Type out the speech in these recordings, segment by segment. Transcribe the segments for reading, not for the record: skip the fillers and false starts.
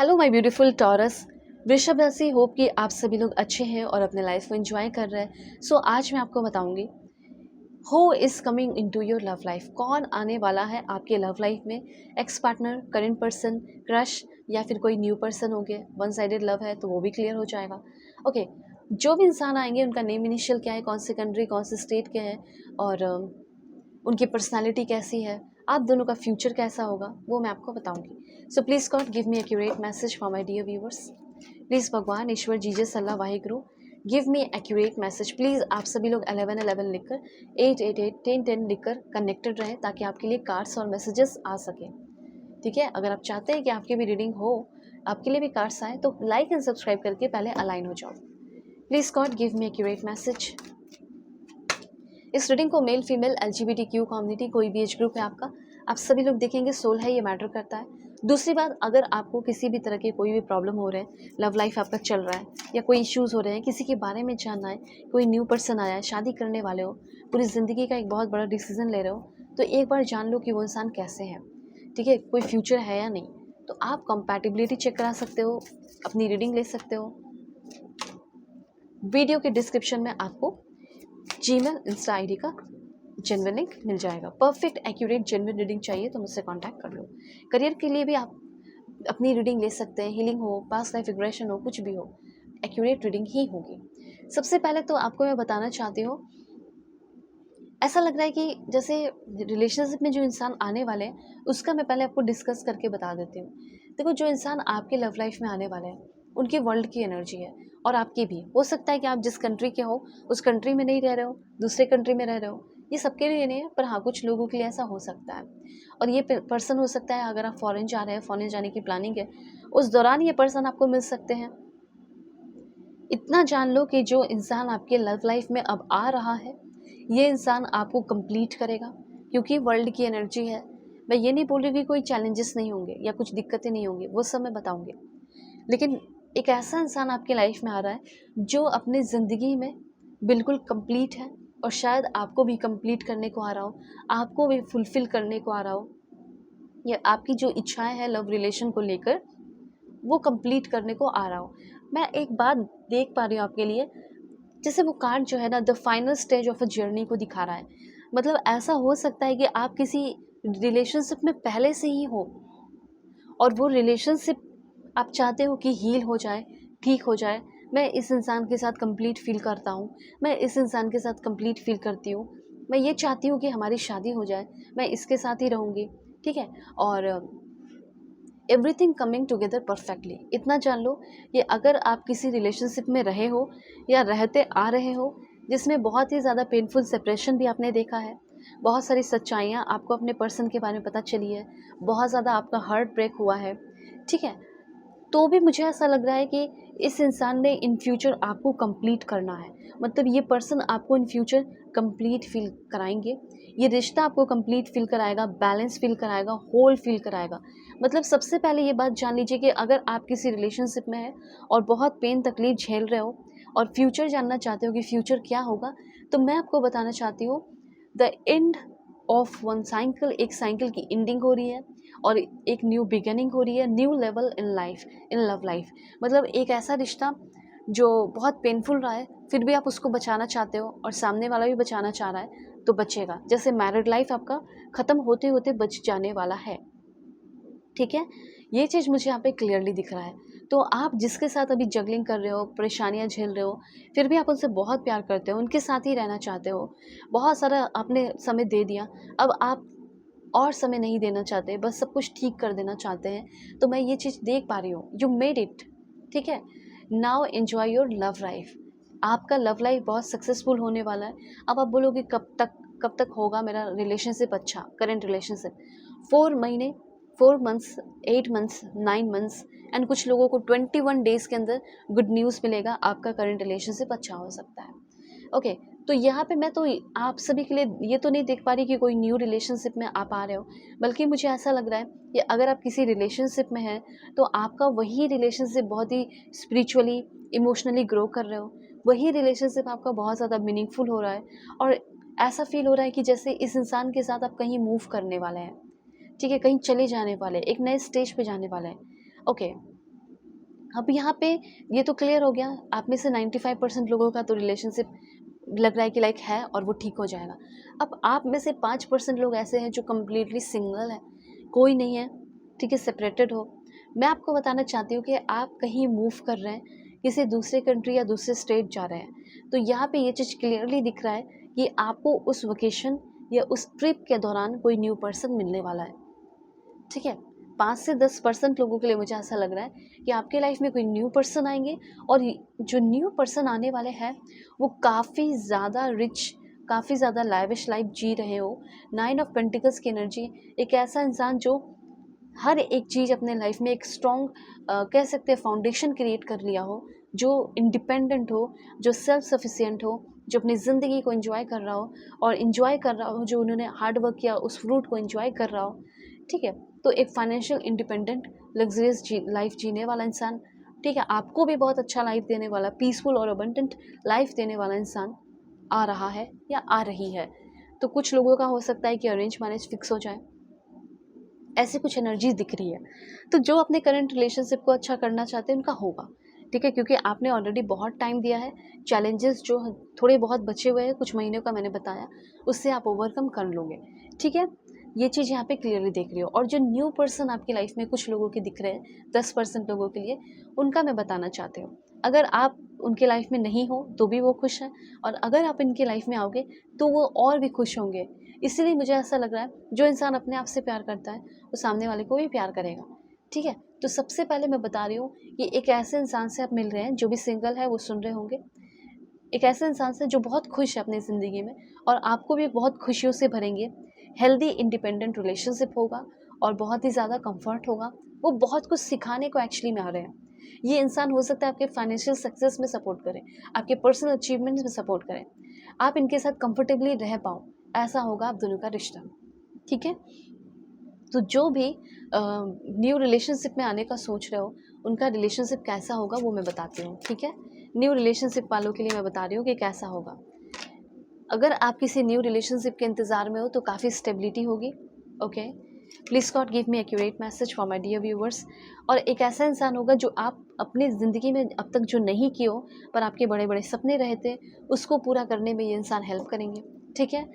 Hello my beautiful taurus. वृषभ राशि, hope कि आप सभी लोग अच्छे हैं और अपने लाइफ को एंजॉय कर रहे हैं। सो आज मैं आपको बताऊंगी who is coming into your love life. कौन आने वाला है आपके लव लाइफ में। Ex partner, current person, crush या फिर कोई न्यू पर्सन हो गया। वन साइडेड लव है तो वो भी क्लियर हो जाएगा। ओके, जो भी इंसान आएंगे उनका नेम इनिशियल क्या है, कौन सी कंट्री, कौन सी स्टेट के हैं और उनकी पर्सनालिटी कैसी है, आप दोनों का फ्यूचर कैसा होगा, वो मैं आपको बताऊंगी। So please God give me accurate message for my dear viewers. Please भगवान, ईश्वर, Jesus, Allah, Waheguru, give me accurate message. Please आप सभी लोग 1111 लिखकर, 888 1010 लिखकर कनेक्टेड रहें ताकि आपके लिए कार्ड्स और मैसेजेस आ सकें। ठीक है, अगर आप चाहते हैं कि आपकी भी रीडिंग हो, आपके लिए भी कार्ड्स आए, तो लाइक एंड सब्सक्राइब करके पहले अलाइन हो जाओ। Please God give me accurate message. इस रीडिंग को मेल, फीमेल, LGBTQ कम्युनिटी, कोई भी एज ग्रुप है आपका, आप सभी लोग देखेंगे। सोल है, ये मैटर करता है। दूसरी बात, अगर आपको किसी भी तरह के कोई भी प्रॉब्लम हो रहे हैं, लव लाइफ आपका चल रहा है या कोई इश्यूज़ हो रहे हैं, किसी के बारे में जानना है, कोई न्यू पर्सन आया है, शादी करने वाले हो, पूरी ज़िंदगी का एक बहुत बड़ा डिसीजन ले रहे हो, तो एक बार जान लो कि वो इंसान कैसे है। ठीक है, कोई फ्यूचर है या नहीं, तो आप कंपैटिबिलिटी चेक करा सकते हो, अपनी रीडिंग ले सकते हो। वीडियो के डिस्क्रिप्शन में आपको जीमेल, इंस्टा आईडी का जेन्युइन लिंक मिल जाएगा। परफेक्ट एक्यूरेट जेन्युइन रीडिंग चाहिए तो मुझसे कांटेक्ट कर लो। करियर के लिए भी आप अपनी रीडिंग ले सकते हैं। हीलिंग हो, पास्ट लाइफ रिग्रेशन हो, कुछ भी हो, एक्यूरेट रीडिंग ही होगी। सबसे पहले तो आपको मैं बताना चाहती हूँ, ऐसा लग रहा है कि जैसे रिलेशनशिप में जो इंसान आने वाले हैं उसका मैं पहले आपको डिस्कस करके बता देती हूँ। देखो, जो इंसान आपके लव लाइफ में आने वाले हैं उनकी वर्ल्ड की एनर्जी है और आपकी भी। हो सकता है कि आप जिस कंट्री के हो उस कंट्री में नहीं रह रहे हो, दूसरे कंट्री में रह रहे हो। ये सबके लिए नहीं है, पर हाँ, कुछ लोगों के लिए ऐसा हो सकता है। और ये पर्सन हो सकता है, अगर आप फॉरेन जा रहे हैं, फॉरेन जाने की प्लानिंग है, उस दौरान ये पर्सन आपको मिल सकते हैं। इतना जान लो कि जो इंसान आपके लव लाइफ में अब आ रहा है, ये इंसान आपको कंप्लीट करेगा, क्योंकि वर्ल्ड की एनर्जी है। मैं ये नहीं बोल रही कि कोई चैलेंजेस नहीं होंगे या कुछ दिक्कतें नहीं होंगी, वो सब मैं बताऊंगी। लेकिन एक ऐसा इंसान आपके लाइफ में आ रहा है जो अपनी ज़िंदगी में बिल्कुल कंप्लीट है और शायद आपको भी कंप्लीट करने को आ रहा हो, आपको भी फुलफिल करने को आ रहा हो, या आपकी जो इच्छाएं हैं लव रिलेशन को लेकर वो कंप्लीट करने को आ रहा हो। मैं एक बात देख पा रही हूँ आपके लिए, जैसे वो कार्ड जो है ना, the final stage of a journey को दिखा रहा है। मतलब ऐसा हो सकता है कि आप किसी रिलेशनशिप में पहले से ही हो और वो रिलेशनशिप आप चाहते हो कि हील हो जाए, ठीक हो जाए। मैं इस इंसान के साथ कंप्लीट फील करता हूँ, मैं इस इंसान के साथ कंप्लीट फील करती हूँ, मैं ये चाहती हूँ कि हमारी शादी हो जाए, मैं इसके साथ ही रहूँगी। ठीक है, और एवरीथिंग कमिंग टुगेदर परफेक्टली। इतना जान लो कि अगर आप किसी रिलेशनशिप में रहे हो या रहते आ रहे हो जिसमें बहुत ही ज़्यादा पेनफुल सेपरेशन भी आपने देखा है, बहुत सारी सच्चाइयाँ आपको अपने पर्सन के बारे में पता चली है, बहुत ज़्यादा आपका हार्ट ब्रेक हुआ है, ठीक है, तो भी मुझे ऐसा लग रहा है कि इस इंसान ने इन फ्यूचर आपको कंप्लीट करना है। मतलब ये पर्सन आपको इन फ्यूचर कंप्लीट फील कराएंगे, ये रिश्ता आपको कंप्लीट फील कराएगा, बैलेंस फील कराएगा, होल फील कराएगा। मतलब सबसे पहले ये बात जान लीजिए कि अगर आप किसी रिलेशनशिप में हैं और बहुत पेन तकलीफ झेल रहे हो और फ्यूचर जानना चाहते हो कि फ्यूचर क्या होगा, तो मैं आपको बताना चाहती हूँ, the end of one cycle, एक साइकिल की एंडिंग हो रही है और एक न्यू बिगिनिंग हो रही है, new level in life, in love life. मतलब एक ऐसा रिश्ता जो बहुत पेनफुल रहा है, फिर भी आप उसको बचाना चाहते हो और सामने वाला भी बचाना चाह रहा है, तो बचेगा। जैसे मैरिड लाइफ आपका ख़त्म होते होते बच जाने वाला है। ठीक है, ये चीज़ मुझे यहाँ पे क्लियरली दिख रहा है। तो आप जिसके साथ अभी जगलिंग कर रहे हो, परेशानियाँ झेल रहे हो, फिर भी आप उनसे बहुत प्यार करते हो, उनके साथ ही रहना चाहते हो, बहुत सारा आपने समय दे दिया, अब आप और समय नहीं देना चाहते, बस सब कुछ ठीक कर देना चाहते हैं, तो मैं ये चीज़ देख पा रही हूँ। You made it. ठीक है, now enjoy your love life. आपका लव लाइफ बहुत सक्सेसफुल होने वाला है। अब आप बोलोगे कब तक होगा मेरा रिलेशनशिप अच्छा, करेंट रिलेशनशिप। 4 महीने, 4 मंथ्स, 8 मंथ्स, 9 मंथ्स एंड कुछ लोगों को 21 डेज़ के अंदर गुड न्यूज़ मिलेगा, आपका करेंट रिलेशनशिप अच्छा हो सकता है। ओके, तो यहाँ पे मैं तो आप सभी के लिए ये तो नहीं देख पा रही कि कोई न्यू रिलेशनशिप में आप आ रहे हो, बल्कि मुझे ऐसा लग रहा है कि अगर आप किसी रिलेशनशिप में हैं तो आपका वही रिलेशनशिप बहुत ही स्पिरिचुअली, इमोशनली ग्रो कर रहे हो, वही रिलेशनशिप आपका बहुत ज़्यादा मीनिंगफुल हो रहा है और ऐसा फील हो रहा है कि जैसे इस इंसान के साथ आप कहीं मूव करने वाले हैं। ठीक है, कहीं चले जाने वाले हैं, एक नए स्टेज पे जाने वाले हैं। ओके, अब यहाँ पे ये तो क्लियर हो गया, आप में से 95% लोगों का तो रिलेशनशिप लग रहा है कि लाइक है और वो ठीक हो जाएगा। अब आप में से 5% लोग ऐसे हैं जो कम्प्लीटली सिंगल है, कोई नहीं है, ठीक है, सेपरेटेड हो। मैं आपको बताना चाहती हूँ कि आप कहीं मूव कर रहे हैं, किसी दूसरे कंट्री या दूसरे स्टेट जा रहे हैं, तो यहाँ पे ये चीज़ क्लियरली दिख रहा है कि आपको उस वेकेशन या उस ट्रिप के दौरान कोई न्यू पर्सन मिलने वाला है, ठीक है। 5 से 10% लोगों के लिए मुझे ऐसा लग रहा है कि आपके लाइफ में कोई न्यू पर्सन आएंगे, और जो न्यू पर्सन आने वाले हैं वो काफ़ी ज़्यादा रिच, काफ़ी ज़्यादा लाइविश लाइफ जी रहे हो। 9 ऑफ पेंटिकल्स की एनर्जी, एक ऐसा इंसान जो हर एक चीज़ अपने लाइफ में एक स्ट्रॉन्ग कह सकते हैं फाउंडेशन क्रिएट कर लिया हो, जो इंडिपेंडेंट हो, जो सेल्फ सफिशिएंट हो, जो अपनी ज़िंदगी को एंजॉय कर रहा हो, और एंजॉय कर रहा हो जो उन्होंने हार्ड वर्क किया उस फ्रूट को एंजॉय कर रहा हो, ठीक है। तो एक फाइनेंशियल इंडिपेंडेंट लग्जरियस लाइफ जीने वाला इंसान, ठीक है, आपको भी बहुत अच्छा लाइफ देने वाला, पीसफुल और अबंडेंट लाइफ देने वाला इंसान आ रहा है या आ रही है। तो कुछ लोगों का हो सकता है कि अरेंज मैरिज फिक्स हो जाए, ऐसी कुछ एनर्जीज दिख रही है। तो जो अपने करंट रिलेशनशिप को अच्छा करना चाहते हैं उनका होगा, ठीक है, क्योंकि आपने ऑलरेडी बहुत टाइम दिया है। चैलेंजेस जो थोड़े बहुत बचे हुए हैं कुछ महीनों का मैंने बताया, उससे आप ओवरकम कर लोगे, ठीक है। ये चीज़ यहाँ पे क्लियरली देख रही हो। और जो न्यू पर्सन आपकी लाइफ में कुछ लोगों के दिख रहे हैं, 10% लोगों के लिए, उनका मैं बताना चाहती हूँ। अगर आप उनके लाइफ में नहीं हो तो भी वो खुश हैं, और अगर आप इनकी लाइफ में आओगे तो वो और भी खुश होंगे। इसीलिए मुझे ऐसा लग रहा है जो इंसान अपने आप से प्यार करता है वो सामने वाले को भी प्यार करेगा, ठीक है। तो सबसे पहले मैं बता रही हूँ कि एक ऐसे इंसान से आप मिल रहे हैं, जो भी सिंगल है वो सुन रहे होंगे, एक ऐसे इंसान से जो बहुत खुश है अपनी ज़िंदगी में, और आपको भी बहुत खुशियों से भरेंगे। हेल्दी इंडिपेंडेंट रिलेशनशिप होगा और बहुत ही ज़्यादा कंफर्ट होगा। वो बहुत कुछ सिखाने को एक्चुअली में आ रहे हैं। ये इंसान हो सकता है आपके फाइनेंशियल सक्सेस में सपोर्ट करें, आपके पर्सनल अचीवमेंट्स में सपोर्ट करें, आप इनके साथ कंफर्टेबली रह पाओ, ऐसा होगा आप दोनों का रिश्ता, ठीक है। तो जो भी न्यू रिलेशनशिप में आने का सोच रहे हो उनका रिलेशनशिप कैसा होगा वो मैं बताती हूँ, ठीक है। न्यू रिलेशनशिप वालों के लिए मैं बता रही हूँ कि कैसा होगा। अगर आप किसी न्यू रिलेशनशिप के इंतज़ार में हो तो काफ़ी स्टेबिलिटी होगी, okay. Please God give me accurate message for my dear viewers. और एक ऐसा इंसान होगा जो आप अपनी ज़िंदगी में अब तक जो नहीं किए हो पर आपके बड़े बड़े सपने रहे थे, उसको पूरा करने में ये इंसान हेल्प करेंगे, ठीक है।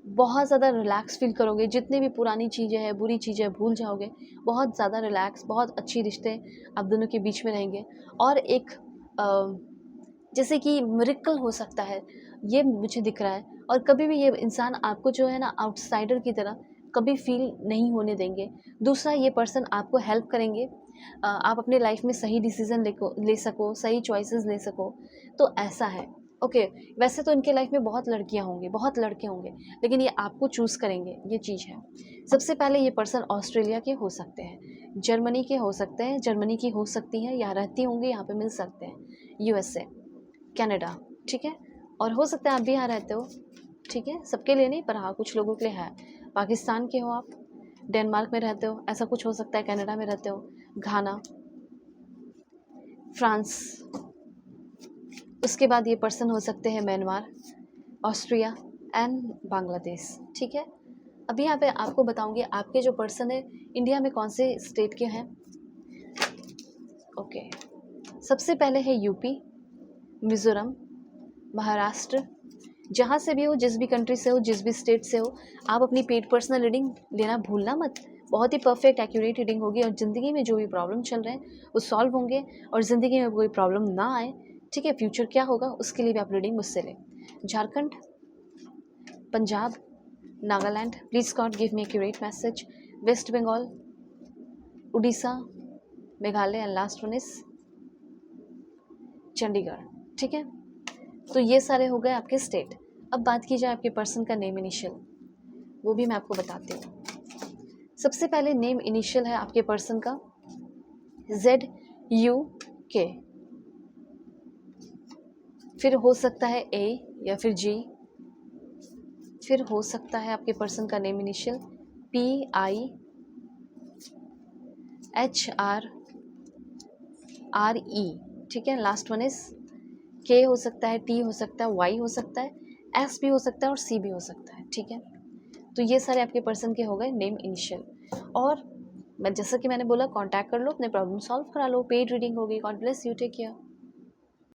बहुत ज़्यादा रिलैक्स फील करोगे, जितनी भी पुरानी चीज़ें हैं, बुरी चीज़ें भूल जाओगे, बहुत ज़्यादा रिलैक्स, बहुत अच्छी रिश्ते आप दोनों के बीच में रहेंगे। और एक जैसे कि मिरेकल हो सकता है, ये मुझे दिख रहा है। और कभी भी ये इंसान आपको जो है ना आउटसाइडर की तरह कभी फील नहीं होने देंगे। दूसरा, ये पर्सन आपको हेल्प करेंगे, आप अपने लाइफ में सही डिसीजन ले सको, सही चॉइसेस ले सको, तो ऐसा है, ओके। वैसे तो इनके लाइफ में बहुत लड़कियां होंगी, बहुत लड़के होंगे, लेकिन ये आपको चूज़ करेंगे, ये चीज़ है। सबसे पहले ये पर्सन ऑस्ट्रेलिया के हो सकते हैं, जर्मनी के हो सकते हैं, जर्मनी की हो सकती हैं या रहती होंगी, यहाँ पे मिल सकते हैं, यूएसए, कनाडा, ठीक है। और हो सकता है आप भी यहाँ रहते हो, ठीक है, सबके लिए नहीं पर हाँ कुछ लोगों के लिए है। पाकिस्तान के हो आप, डेनमार्क में रहते हो, ऐसा कुछ हो सकता है, कनाडा में रहते हो, घाना, फ्रांस। उसके बाद ये पर्सन हो सकते हैं म्यांमार, ऑस्ट्रिया एंड बांग्लादेश, ठीक है। अभी यहाँ पे आपको बताऊंगी आपके जो पर्सन है इंडिया में कौन से स्टेट के हैं, ओके। सबसे पहले है यूपी, मिज़ोरम, महाराष्ट्र। जहाँ से भी हो, जिस भी कंट्री से हो, जिस भी स्टेट से हो, आप अपनी पेड पर्सनल रीडिंग लेना भूलना मत। बहुत ही परफेक्ट एक्यूरेट रीडिंग होगी और ज़िंदगी में जो भी प्रॉब्लम चल रहे हैं वो सॉल्व होंगे, और ज़िंदगी में कोई प्रॉब्लम ना आए, ठीक है। फ्यूचर क्या होगा उसके लिए भी आप रीडिंग मुझसे लें। Jharkhand, Punjab, Nagaland, please God give me accurate message. West Bengal, Orissa, Meghalaya and last one is Chandigarh, ठीक है। तो ये सारे हो गए आपके स्टेट। अब बात की जाए आपके पर्सन का नेम इनिशियल, वो भी मैं आपको बताती हूँ। सबसे पहले नेम इनिशियल है आपके पर्सन का ZUK, फिर हो सकता है A या फिर G, फिर हो सकता है आपके पर्सन का नेम इनिशियल PIHRRE, ठीक है। लास्ट वन इज K, हो सकता है T, हो सकता है Y, हो सकता है S भी हो सकता है और C भी हो सकता है, ठीक है। तो ये सारे आपके पर्सन के हो गए नेम इनिशियल। और मैं जैसा कि मैंने बोला, कॉन्टैक्ट कर लो, अपने प्रॉब्लम सॉल्व करा लो, पेड रीडिंग होगी। God bless you, take care.